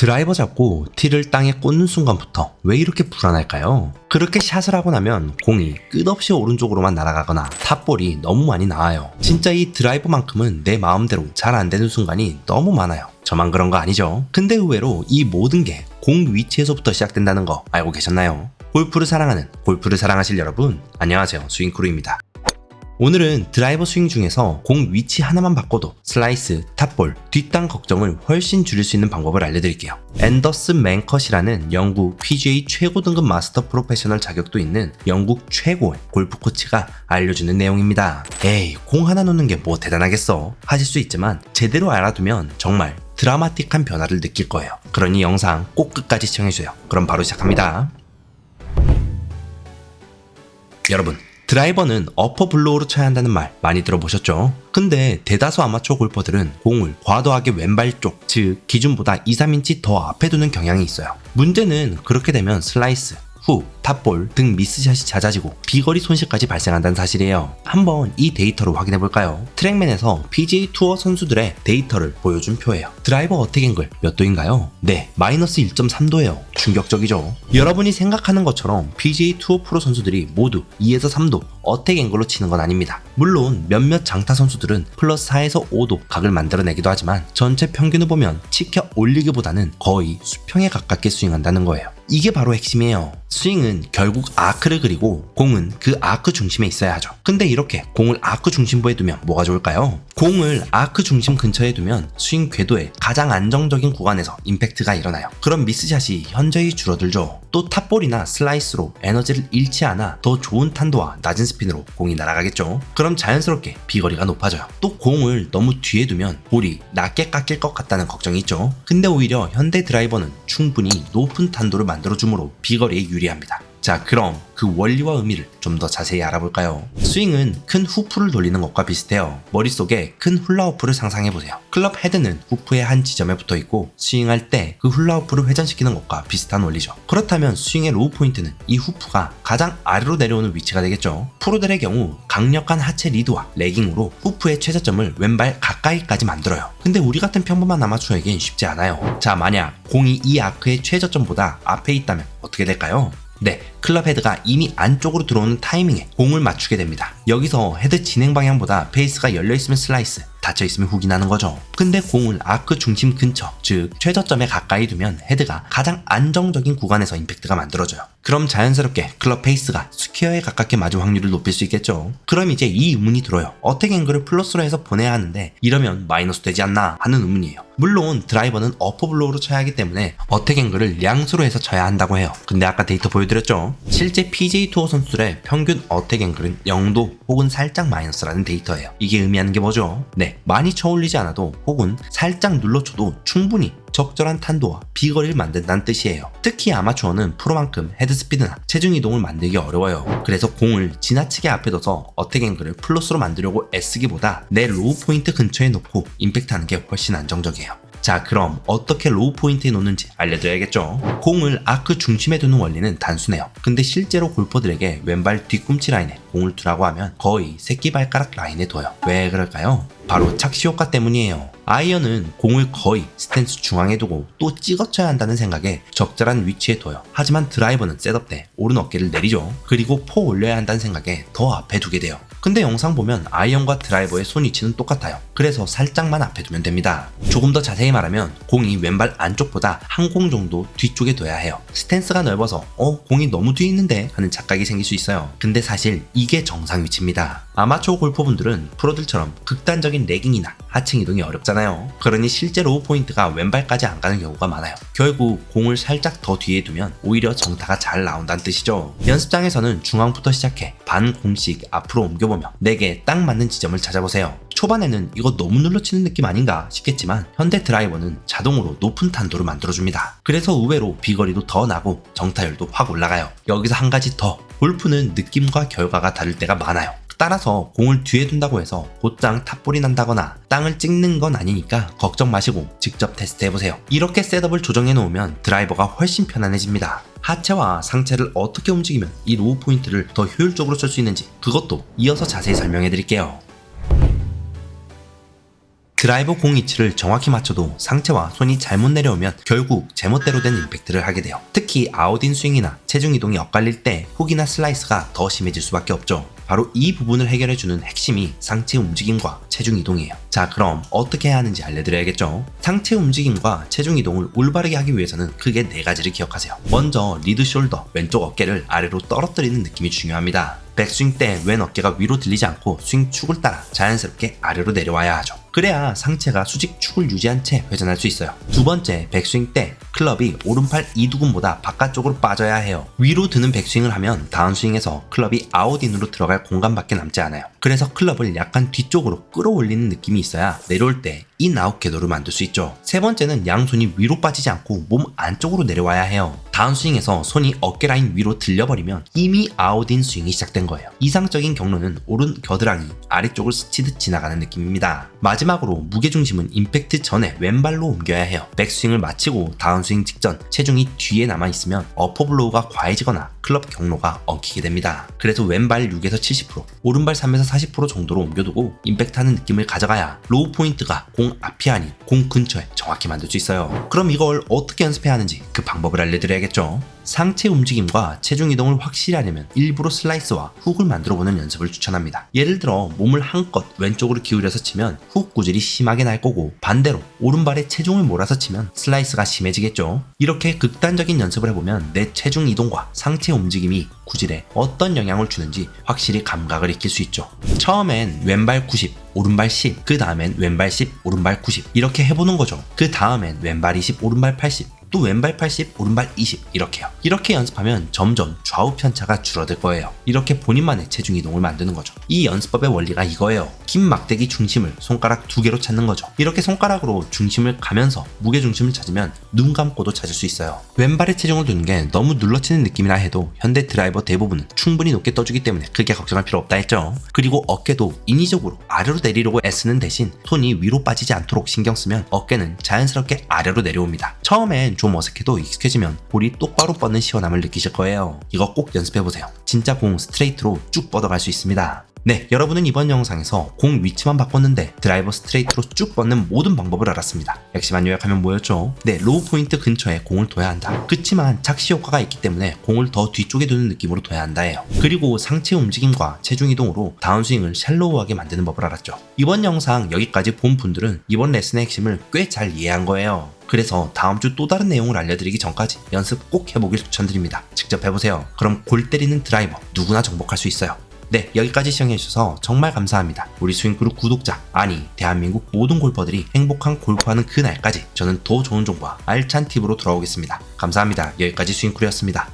드라이버 잡고 티를 땅에 꽂는 순간부터 왜 이렇게 불안할까요? 그렇게 샷을 하고 나면 공이 끝없이 오른쪽으로만 날아가거나 탑볼이 너무 많이 나와요. 진짜 이 드라이버만큼은 내 마음대로 잘 안 되는 순간이 너무 많아요. 저만 그런 거 아니죠? 근데 의외로 이 모든 게 공 위치에서부터 시작된다는 거 알고 계셨나요? 골프를 사랑하는 골프를 사랑하실 여러분, 안녕하세요. 스윙크루입니다. 오늘은 드라이버 스윙 중에서 공 위치 하나만 바꿔도 슬라이스, 탑볼, 뒷땅 걱정을 훨씬 줄일 수 있는 방법을 알려드릴게요. 앤더스 맨컷이라는 영국 PGA 최고 등급 마스터 프로페셔널 자격도 있는 영국 최고의 골프 코치가 알려주는 내용입니다. 에이, 공 하나 놓는 게 뭐 대단하겠어 하실 수 있지만 제대로 알아두면 정말 드라마틱한 변화를 느낄 거예요. 그러니 영상 꼭 끝까지 시청해주세요. 그럼 바로 시작합니다. 여러분, 드라이버는 어퍼 블로우로 쳐야 한다는 말 많이 들어보셨죠? 근데 대다수 아마추어 골퍼들은 공을 과도하게 왼발 쪽, 즉 기준보다 2, 3인치 더 앞에 두는 경향이 있어요. 문제는 그렇게 되면 슬라이스, 훅, 탑볼 등 미스샷이 잦아지고 비거리 손실까지 발생한다는 사실이에요. 한번 이 데이터를 확인해볼까요? 트랙맨에서 PGA 투어 선수들의 데이터를 보여준 표예요. 드라이버 어택 앵글 몇 도인가요? 네, 마이너스 1.3도예요. 충격적이죠? 여러분이 생각하는 것처럼 PGA 투어 프로 선수들이 모두 2에서 3도 어택 앵글로 치는 건 아닙니다. 물론 몇몇 장타 선수들은 플러스 4에서 5도 각을 만들어내기도 하지만 전체 평균을 보면 치켜 올리기보다는 거의 수평에 가깝게 스윙한다는 거예요. 이게 바로 핵심이에요. 스윙은 결국 아크를 그리고 공은 그 아크 중심에 있어야 하죠. 근데 이렇게 공을 아크 중심부에 두면 뭐가 좋을까요? 공을 아크 중심 근처에 두면 스윙 궤도의 가장 안정적인 구간에서 임팩트가 일어나요. 그럼 미스샷이 현저히 줄어들죠. 또 탑볼이나 슬라이스로 에너지를 잃지 않아 더 좋은 탄도와 낮은 스핀으로 공이 날아가겠죠. 그럼 자연스럽게 비거리가 높아져요. 또 공을 너무 뒤에 두면 볼이 낮게 깎일 것 같다는 걱정이 있죠. 근데 오히려 현대 드라이버는 충분히 높은 탄도를 만들어주므로 비거리에 유리합니다. 자, 그럼 그 원리와 의미를 좀 더 자세히 알아볼까요? 스윙은 큰 후프를 돌리는 것과 비슷해요. 머릿속에 큰 훌라후프를 상상해보세요. 클럽 헤드는 후프의 한 지점에 붙어있고 스윙할 때 그 훌라후프를 회전시키는 것과 비슷한 원리죠. 그렇다면 스윙의 로우 포인트는 이 후프가 가장 아래로 내려오는 위치가 되겠죠. 프로들의 경우 강력한 하체 리드와 레깅으로 후프의 최저점을 왼발 가까이까지 만들어요. 근데 우리 같은 평범한 아마추어에겐 쉽지 않아요. 자, 만약 공이 이 아크의 최저점보다 앞에 있다면 어떻게 될까요? 네, 클럽 헤드가 이미 안쪽으로 들어오는 타이밍에 공을 맞추게 됩니다. 여기서 헤드 진행 방향보다 페이스가 열려있으면 슬라이스, 닫혀있으면 훅이 나는 거죠. 근데 공을 아크 중심 근처, 즉 최저점에 가까이 두면 헤드가 가장 안정적인 구간에서 임팩트가 만들어져요. 그럼 자연스럽게 클럽 페이스가 스퀘어에 가깝게 맞을 확률을 높일 수 있겠죠. 그럼 이제 이 의문이 들어요. 어택 앵글을 플러스로 해서 보내야 하는데 이러면 마이너스 되지 않나 하는 의문이에요. 물론 드라이버는 어퍼 블로우로 쳐야 하기 때문에 어택 앵글을 양수로 해서 쳐야 한다고 해요. 근데 아까 데이터 보여드렸죠? 실제 PGA 투어 선수들의 평균 어택 앵글은 0도 혹은 살짝 마이너스라는 데이터예요. 이게 의미하는 게 뭐죠? 네, 많이 쳐 올리지 않아도 혹은 살짝 눌러쳐도 충분히 적절한 탄도와 비거리를 만든다는 뜻이에요. 특히 아마추어는 프로만큼 헤드스피드나 체중 이동을 만들기 어려워요. 그래서 공을 지나치게 앞에 둬서 어택 앵글을 플러스로 만들려고 애쓰기보다 내 로우 포인트 근처에 놓고 임팩트하는 게 훨씬 안정적이에요. 자, 그럼 어떻게 로우 포인트에 놓는지 알려드려야겠죠. 공을 아크 중심에 두는 원리는 단순해요. 근데 실제로 골퍼들에게 왼발 뒤꿈치 라인에 공을 두라고 하면 거의 새끼발가락 라인에 둬요. 왜 그럴까요? 바로 착시 효과 때문이에요. 아이언은 공을 거의 스탠스 중앙에 두고 또 찍어쳐야 한다는 생각에 적절한 위치에 둬요. 하지만 드라이버는 셋업 때 오른 어깨를 내리죠. 그리고 포 올려야 한다는 생각에 더 앞에 두게 돼요. 근데 영상 보면 아이언과 드라이버의 손 위치는 똑같아요. 그래서 살짝만 앞에 두면 됩니다. 조금 더 자세히 말하면 공이 왼발 안쪽보다 한 공 정도 뒤쪽에 둬야 해요. 스탠스가 넓어서 공이 너무 뒤에 있는데 하는 착각이 생길 수 있어요. 근데 사실 이게 정상 위치입니다. 아마추어 골퍼분들은 프로들처럼 극단적인 레깅이나 하층 이동이 어렵잖아요. 그러니 실제 로우 포인트가 왼발까지 안 가는 경우가 많아요. 결국 공을 살짝 더 뒤에 두면 오히려 정타가 잘 나온다는 뜻이죠. 연습장에서는 중앙부터 시작해 반 공씩 앞으로 옮겨보며 내게 딱 맞는 지점을 찾아보세요. 초반에는 이거 너무 눌러치는 느낌 아닌가 싶겠지만 현대 드라이버는 자동으로 높은 탄도를 만들어줍니다. 그래서 의외로 비거리도 더 나고 정타율도 확 올라가요. 여기서 한 가지 더, 골프는 느낌과 결과가 다를 때가 많아요. 따라서 공을 뒤에 둔다고 해서 곧장 탑볼이 난다거나 땅을 찍는 건 아니니까 걱정 마시고 직접 테스트해보세요. 이렇게 셋업을 조정해 놓으면 드라이버가 훨씬 편안해집니다. 하체와 상체를 어떻게 움직이면 이 로우 포인트를 더 효율적으로 쓸 수 있는지 그것도 이어서 자세히 설명해 드릴게요. 드라이버 공 위치를 정확히 맞춰도 상체와 손이 잘못 내려오면 결국 제멋대로 된 임팩트를 하게 돼요. 특히 아웃인 스윙이나 체중 이동이 엇갈릴 때 훅이나 슬라이스가 더 심해질 수밖에 없죠. 바로 이 부분을 해결해주는 핵심이 상체 움직임과 체중 이동이에요. 자, 그럼 어떻게 해야 하는지 알려드려야겠죠? 상체 움직임과 체중 이동을 올바르게 하기 위해서는 크게 4가지를 기억하세요. 먼저 리드 숄더, 왼쪽 어깨를 아래로 떨어뜨리는 느낌이 중요합니다. 백스윙 때 왼 어깨가 위로 들리지 않고 스윙 축을 따라 자연스럽게 아래로 내려와야 하죠. 그래야 상체가 수직 축을 유지한 채 회전할 수 있어요. 두 번째, 백스윙 때 클럽이 오른팔 이두근보다 바깥쪽으로 빠져야 해요. 위로 드는 백스윙을 하면 다운스윙에서 클럽이 아웃인으로 들어갈 공간밖에 남지 않아요. 그래서 클럽을 약간 뒤쪽으로 끌어올리는 느낌이 있어야 내려올 때 인아웃 궤도를 만들 수 있죠. 세 번째는 양손이 위로 빠지지 않고 몸 안쪽으로 내려와야 해요. 다운스윙에서 손이 어깨 라인 위로 들려버리면 이미 아웃인 스윙이 시작된 거예요. 이상적인 경로는 오른 겨드랑이 아래쪽을 스치듯 지나가는 느낌입니다. 마지막으로 무게중심은 임팩트 전에 왼발로 옮겨야 해요. 백스윙을 마치고 다운스윙 직전 체중이 뒤에 남아있으면 어퍼블로우가 과해지거나 클럽 경로가 엉키게 됩니다. 그래서 왼발 6에서 70%, 오른발 3에서 40% 정도로 옮겨두고 임팩트하는 느낌을 가져가야 로우 포인트가 공 앞이 아닌 공 근처에 정확히 만들 수 있어요. 그럼 이걸 어떻게 연습해야 하는지 그 방법을 알려드려야겠죠. 상체 움직임과 체중 이동을 확실히 하려면 일부러 슬라이스와 훅을 만들어보는 연습을 추천합니다. 예를 들어 몸을 한껏 왼쪽으로 기울여서 치면 훅 구질이 심하게 날 거고, 반대로 오른발에 체중을 몰아서 치면 슬라이스가 심해지겠죠. 이렇게 극단적인 연습을 해보면 내 체중 이동과 상체 움직임이 구질에 어떤 영향을 주는지 확실히 감각을 익힐 수 있죠. 처음엔 왼발 90, 오른발 10, 그 다음엔 왼발 10, 오른발 90 이렇게 해보는 거죠. 그 다음엔 왼발 20, 오른발 80, 또 왼발 80, 오른발 20 이렇게요. 이렇게 연습하면 점점 좌우 편차가 줄어들 거예요. 이렇게 본인만의 체중 이동을 만드는 거죠. 이 연습법의 원리가 이거예요. 긴 막대기 중심을 손가락 2개로 찾는 거죠. 이렇게 손가락으로 중심을 가면서 무게 중심을 찾으면 눈 감고도 찾을 수 있어요. 왼발에 체중을 두는 게 너무 눌러치는 느낌이라 해도 현대 드라이버 대부분은 충분히 높게 떠주기 때문에 크게 걱정할 필요 없다 했죠. 그리고 어깨도 인위적으로 아래로 내리려고 애쓰는 대신 손이 위로 빠지지 않도록 신경 쓰면 어깨는 자연스럽게 아래로 내려옵니다. 처음엔 좀 어색해도 익숙해지면 볼이 똑바로 뻗는 시원함을 느끼실 거예요. 이거 꼭 연습해보세요. 진짜 공 스트레이트로 쭉 뻗어갈 수 있습니다. 네, 여러분은 이번 영상에서 공 위치만 바꿨는데 드라이버 스트레이트로 쭉 뻗는 모든 방법을 알았습니다. 역시만 요약하면 뭐였죠? 네, 로우 포인트 근처에 공을 둬야 한다. 그치만 착시 효과가 있기 때문에 공을 더 뒤쪽에 두는 느낌으로 둬야 한다예요. 그리고 상체 움직임과 체중 이동으로 다운스윙을 샬로우하게 만드는 법을 알았죠. 이번 영상 여기까지 본 분들은 이번 레슨의 핵심을 꽤 잘 이해한 거예요. 그래서 다음 주 또 다른 내용을 알려드리기 전까지 연습 꼭 해보길 추천드립니다. 직접 해보세요. 그럼 골 때리는 드라이버 누구나 정복할 수 있어요. 네, 여기까지 시청해주셔서 정말 감사합니다. 우리 스윙크루 구독자, 아니 대한민국 모든 골퍼들이 행복한 골프하는 그날까지 저는 더 좋은 정보와 알찬 팁으로 돌아오겠습니다. 감사합니다. 여기까지 스윙크루였습니다.